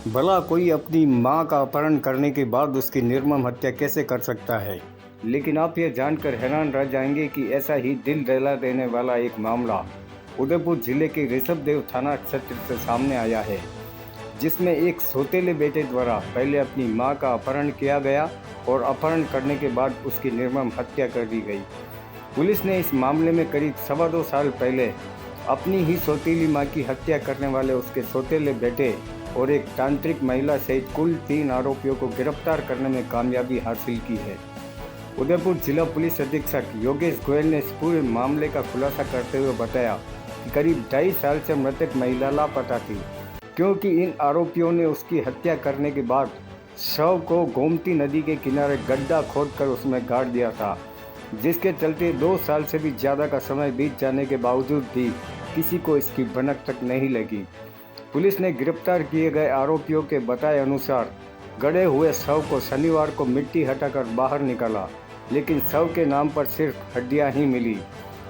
भला कोई अपनी मां का अपहरण करने के बाद उसकी निर्मम हत्या कैसे कर सकता है। लेकिन आप यह जानकर हैरान रह जाएंगे कि ऐसा ही दिल दहला देने वाला एक मामला उदयपुर जिले के ऋषभदेव थाना क्षेत्र से सामने आया है, जिसमें एक सौतेले बेटे द्वारा पहले अपनी मां का अपहरण किया गया और अपहरण करने के बाद उसकी निर्मम हत्या कर दी गई। पुलिस ने इस मामले में करीब 2.25 साल पहले अपनी ही सौतेली मां की हत्या करने वाले उसके सौतेले बेटे और एक तांत्रिक महिला सहित कुल 3 आरोपियों को गिरफ्तार करने में कामयाबी हासिल की है। उदयपुर जिला पुलिस अधीक्षक योगेश गोयल ने इस पूरे मामले का खुलासा करते हुए बताया कि करीब 2.5 साल से मृतक महिला लापता थी, क्योंकि इन आरोपियों ने उसकी हत्या करने के बाद शव को गोमती नदी के किनारे गड्ढा खोदकर उसमें गाड़ दिया था, जिसके चलते 2 साल से भी ज़्यादा का समय बीत जाने के बावजूद भी किसी को इसकी भनक तक नहीं लगी। पुलिस ने गिरफ्तार किए गए आरोपियों के बताए अनुसार गड़े हुए शव को शनिवार को मिट्टी हटाकर बाहर निकाला, लेकिन शव के नाम पर सिर्फ हड्डियां ही मिली।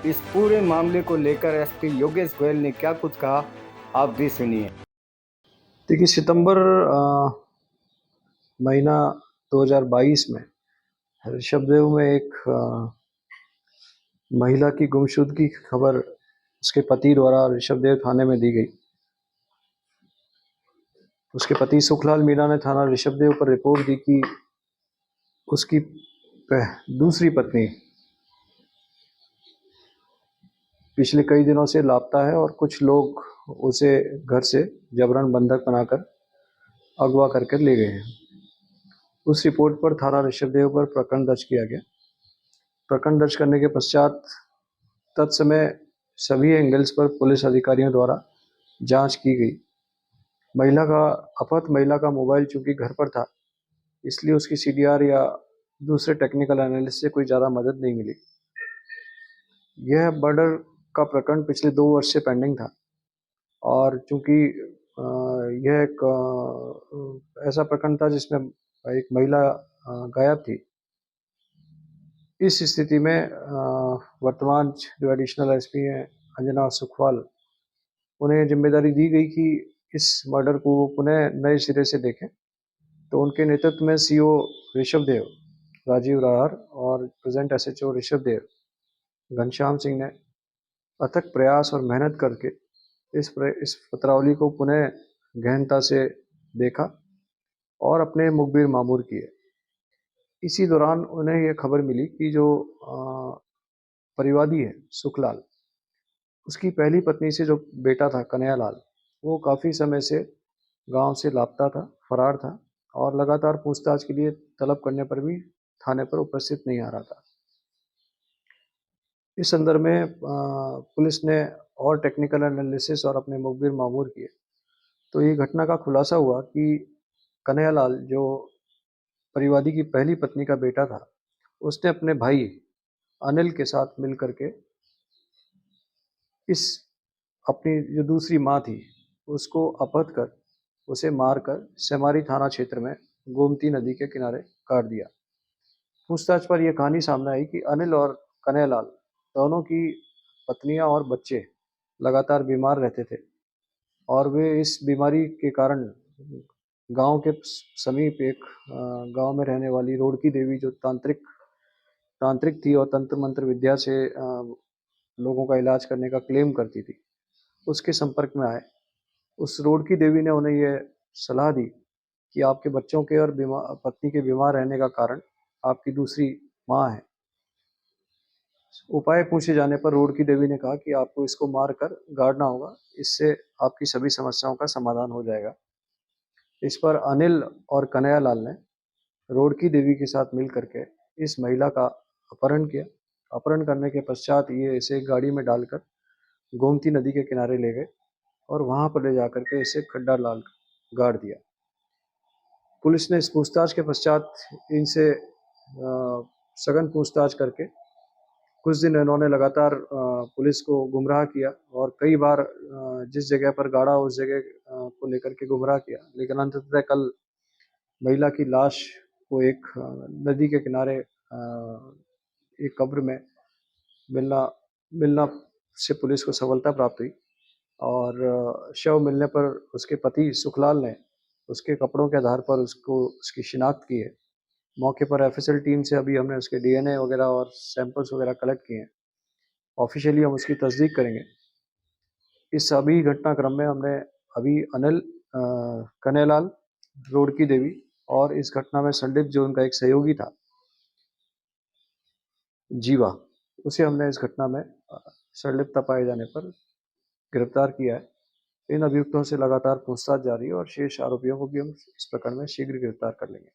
इस पूरे मामले को लेकर एसपी योगेश गोयल ने क्या कुछ कहा, आप भी सुनिए। देखिए, सितंबर महीना 2022 में ऋषभदेव में एक महिला की गुमशुदगी की खबर उसके पति द्वारा ऋषभदेव थाने में दी गई। उसके पति सुखलाल मीणा ने थाना ऋषभदेव पर रिपोर्ट दी कि उसकी दूसरी पत्नी पिछले कई दिनों से लापता है और कुछ लोग उसे घर से जबरन बंधक बनाकर अगवा करके ले गए हैं। उस रिपोर्ट पर थाना ऋषभदेव पर प्रकरण दर्ज किया गया। प्रकरण दर्ज करने के पश्चात तत्समय सभी एंगल्स पर पुलिस अधिकारियों द्वारा जांच की गई। अपहृत महिला का मोबाइल चूंकि घर पर था, इसलिए उसकी सीडीआर या दूसरे टेक्निकल एनालिसिस से कोई ज़्यादा मदद नहीं मिली। यह मर्डर का प्रकरण पिछले 2 वर्ष से पेंडिंग था और चूंकि यह एक ऐसा प्रकरण था जिसमें एक महिला गायब थी। इस स्थिति में वर्तमान जो एडिशनल एसपी हैं अंजना सुखवाल, उन्हें जिम्मेदारी दी गई कि इस मर्डर को पुनः नए सिरे से देखें। तो उनके नेतृत्व में सीओ ऋषभदेव राजीव राहर और प्रेजेंट एसएचओ ऋषभदेव घनश्याम सिंह ने अथक प्रयास और मेहनत करके इस पत्रावली को पुनः गहनता से देखा और अपने मुखबिर मामूर किए। इसी दौरान उन्हें यह खबर मिली कि जो परिवादी है सुखलाल, उसकी पहली पत्नी से जो बेटा था कन्हैयालाल, वो काफ़ी समय से गांव से लापता था, फरार था और लगातार पूछताछ के लिए तलब करने पर भी थाने पर उपस्थित नहीं आ रहा था। इस संदर्भ में पुलिस ने और टेक्निकल एनालिसिस और अपने मुखबिर मामूर किए तो ये घटना का खुलासा हुआ कि कन्हैयालाल जो परिवादी की पहली पत्नी का बेटा था, उसने अपने भाई अनिल के साथ मिल करके इस अपनी जो दूसरी माँ थी उसको अपहृत कर उसे मारकर सेमारी थाना क्षेत्र में गोमती नदी के किनारे काट दिया। पूछताछ पर यह कहानी सामने आई कि अनिल और कन्हैयालाल दोनों की पत्नियां और बच्चे लगातार बीमार रहते थे और वे इस बीमारी के कारण गांव के समीप एक गांव में रहने वाली रोड़की देवी जो तांत्रिक थी और तंत्र मंत्र विद्या से लोगों का इलाज करने का क्लेम करती थी, उसके संपर्क में आए। उस रोड़की देवी ने उन्हें यह सलाह दी कि आपके बच्चों के और पत्नी के बीमार रहने का कारण आपकी दूसरी माँ है। उपाय पूछे जाने पर रोड़की देवी ने कहा कि आपको इसको मार कर गाड़ना होगा, इससे आपकी सभी समस्याओं का समाधान हो जाएगा। इस पर अनिल और कन्हैयालाल ने रोड़की देवी के साथ मिल करके इस महिला का अपहरण किया। अपहरण करने के पश्चात ये इसे गाड़ी में डालकर गोमती नदी के किनारे ले गए और वहां पर ले जाकर के इसे खड्डा डाल गाड़ दिया। पुलिस ने इस पूछताछ के पश्चात इनसे सघन पूछताछ करके कुछ दिन इन्होंने लगातार पुलिस को गुमराह किया और कई बार जिस जगह पर गाड़ा उस जगह को लेकर के गुमराह किया, लेकिन अंततः कल महिला की लाश को एक नदी के किनारे एक कब्र में मिलना मिलना से पुलिस को सफलता प्राप्त हुई और शव मिलने पर उसके पति सुखलाल ने उसके कपड़ों के आधार पर उसकी शिनाख्त की है। मौके पर एफएसएल टीम से अभी हमने उसके डीएनए वगैरह और सैंपल्स वगैरह कलेक्ट किए हैं। ऑफिशियली हम उसकी तस्दीक करेंगे। इस सभी घटनाक्रम में हमने अभी अनिल कन्हैयालाल, रुड़की देवी और इस घटना में संदिग्ध जो उनका एक सहयोगी था जीवा, उसे हमने इस घटना में संलिप्तता पाए जाने पर गिरफ्तार किया है। इन अभियुक्तों से लगातार पूछताछ जारी है और शेष आरोपियों को भी हम इस प्रकरण में शीघ्र गिरफ्तार कर लेंगे।